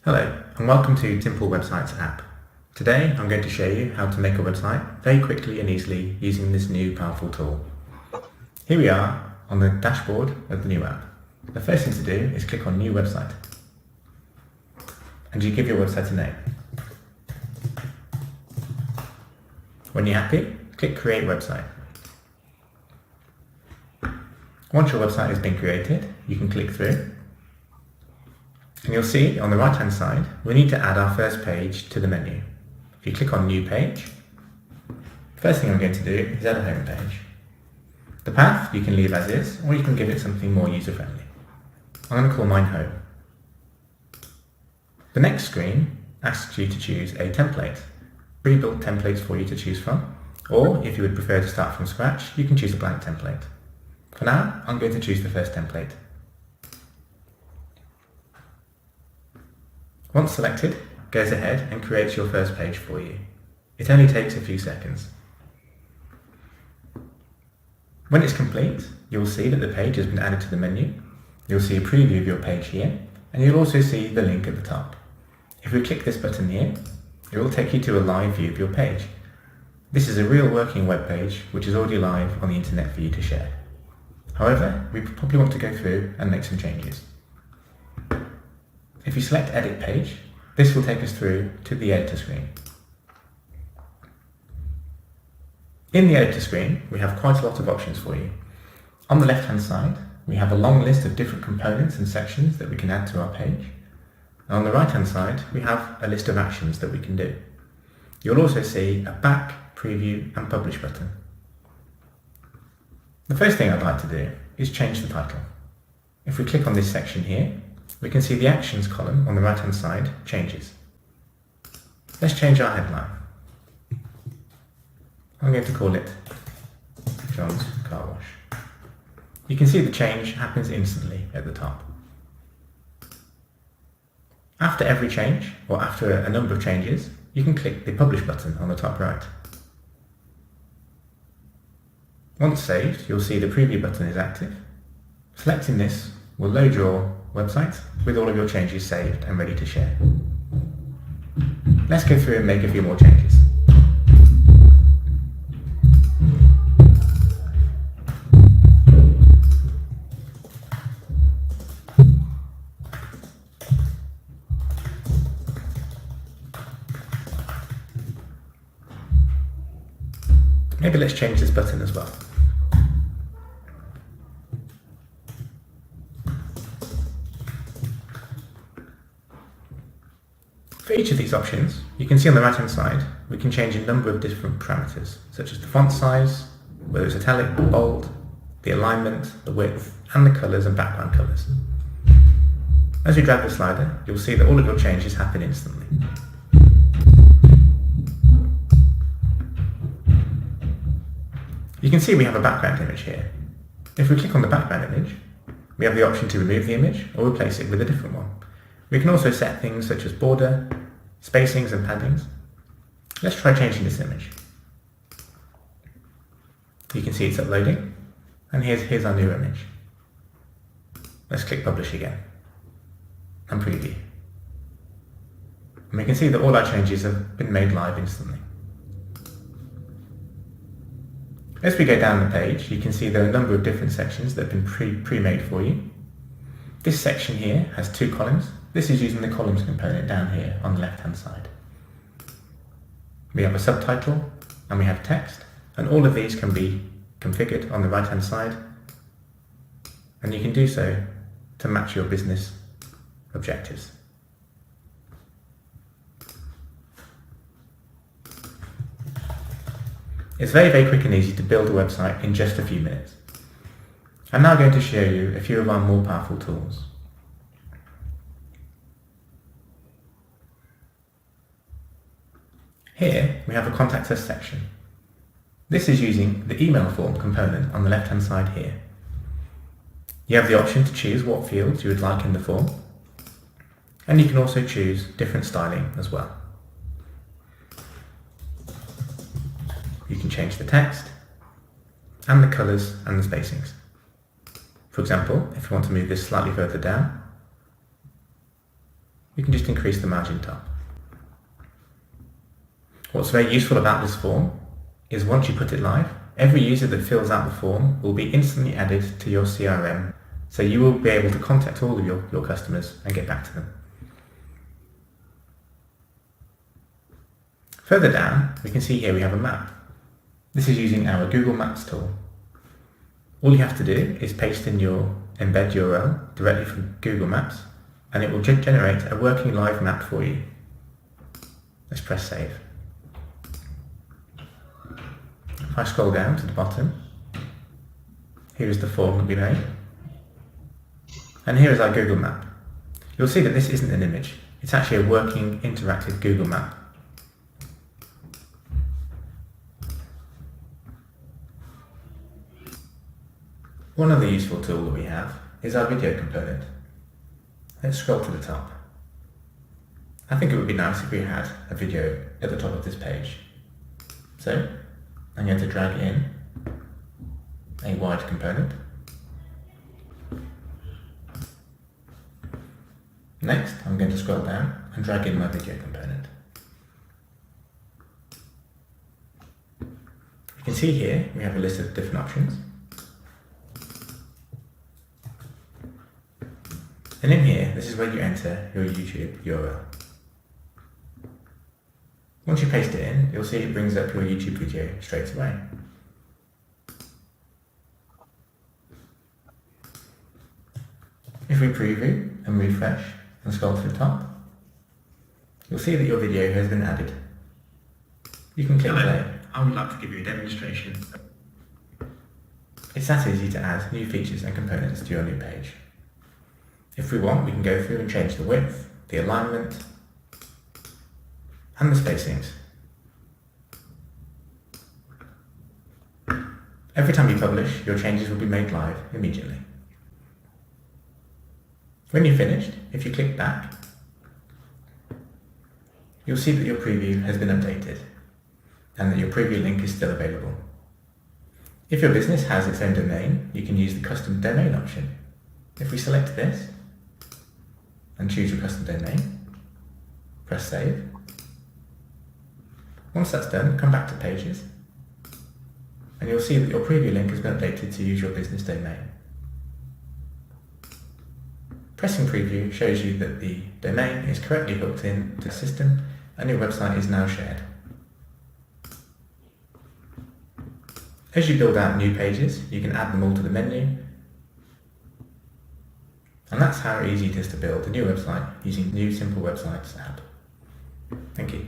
Hello and welcome to Simple Websites app. Today I'm going to show you how to make a website very quickly and easily using this new powerful tool. Here we are on the dashboard of the new app. The first thing to do is click on New Website and you give your website a name. When you're happy, click Create Website. Once your website has been created, you can click through. And you'll see on the right hand side, we need to add our first page to the menu. If you click on New Page, the first thing I'm going to do is add a home page. The path you can leave as is, or you can give it something more user friendly. I'm going to call mine Home. The next screen asks you to choose a template. Pre-built templates for you to choose from, or if you would prefer to start from scratch, you can choose a blank template. For now, I'm going to choose the first template. Once selected, it goes ahead and creates your first page for you. It only takes a few seconds. When it's complete, you'll see that the page has been added to the menu. You'll see a preview of your page here, and you'll also see the link at the top. If we click this button here, it will take you to a live view of your page. This is a real working web page which is already live on the internet for you to share. However, we probably want to go through and make some changes. If you select Edit Page, this will take us through to the editor screen. In the editor screen, we have quite a lot of options for you. On the left-hand side, we have a long list of different components and sections that we can add to our page. And on the right-hand side, we have a list of actions that we can do. You'll also see a Back, Preview and Publish button. The first thing I'd like to do is change the title. If we click on this section here, we can see the Actions column on the right-hand side changes. Let's change our headline. I'm going to call it John's Car Wash. You can see the change happens instantly at the top. After every change, or after a number of changes, you can click the Publish button on the top right. Once saved, you'll see the Preview button is active. Selecting this will load your website with all of your changes saved and ready to share. Let's go through and make a few more changes. Maybe let's change this button as well. For each of these options, you can see on the right hand side, we can change a number of different parameters, such as the font size, whether it's italic, bold, the alignment, the width, and the colours and background colours. As you drag the slider, you'll see that all of your changes happen instantly. You can see we have a background image here. If we click on the background image, we have the option to remove the image or replace it with a different one. We can also set things such as border, spacings and paddings. Let's try changing this image. You can see it's uploading, and here's our new image. Let's click Publish again, and Preview. And we can see that all our changes have been made live instantly. As we go down the page, you can see there are a number of different sections that have been pre-made for you. This section here has two columns. This is using the columns component down here on the left-hand side. We have a subtitle and we have text, and all of these can be configured on the right-hand side, and you can do so to match your business objectives. It's very, very quick and easy to build a website in just a few minutes. I'm now going to show you a few of our more powerful tools. Here we have a Contact Us section. This is using the email form component on the left-hand side here. You have the option to choose what fields you would like in the form, and you can also choose different styling as well. You can change the text and the colours and the spacings. For example, if you want to move this slightly further down, you can just increase the margin top. What's very useful about this form is once you put it live, every user that fills out the form will be instantly added to your CRM, so you will be able to contact all of your customers and get back to them. Further down, we can see here we have a map. This is using our Google Maps tool. All you have to do is paste in your embed URL directly from Google Maps, and it will generate a working live map for you. Let's press save. If I scroll down to the bottom, here is the form that we made, and here is our Google map. You'll see that this isn't an image, it's actually a working interactive Google map. One other useful tool that we have is our video component. Let's scroll to the top. I think it would be nice if we had a video at the top of this page. So, I'm going to drag in a wide component. Next, I'm going to scroll down and drag in my video component. You can see here we have a list of different options. And in here, this is where you enter your YouTube URL. Once you paste it in, you'll see it brings up your YouTube video straight away. If we preview and refresh and scroll to the top, you'll see that your video has been added. You can click play. I would like to give you a demonstration. It's that easy to add new features and components to your new page. If we want, we can go through and change the width, the alignment, and the spacings. Every time you publish, your changes will be made live immediately. When you're finished, if you click back, you'll see that your preview has been updated and that your preview link is still available. If your business has its own domain, you can use the custom domain option. If we select this and choose your custom domain, press save. Once that's done, come back to Pages, and you'll see that your preview link has been updated to use your business domain. Pressing preview shows you that the domain is correctly hooked in to the system and your website is now shared. As you build out new pages, you can add them all to the menu, and that's how easy it is to build a new website using New Simple Websites app. Thank you.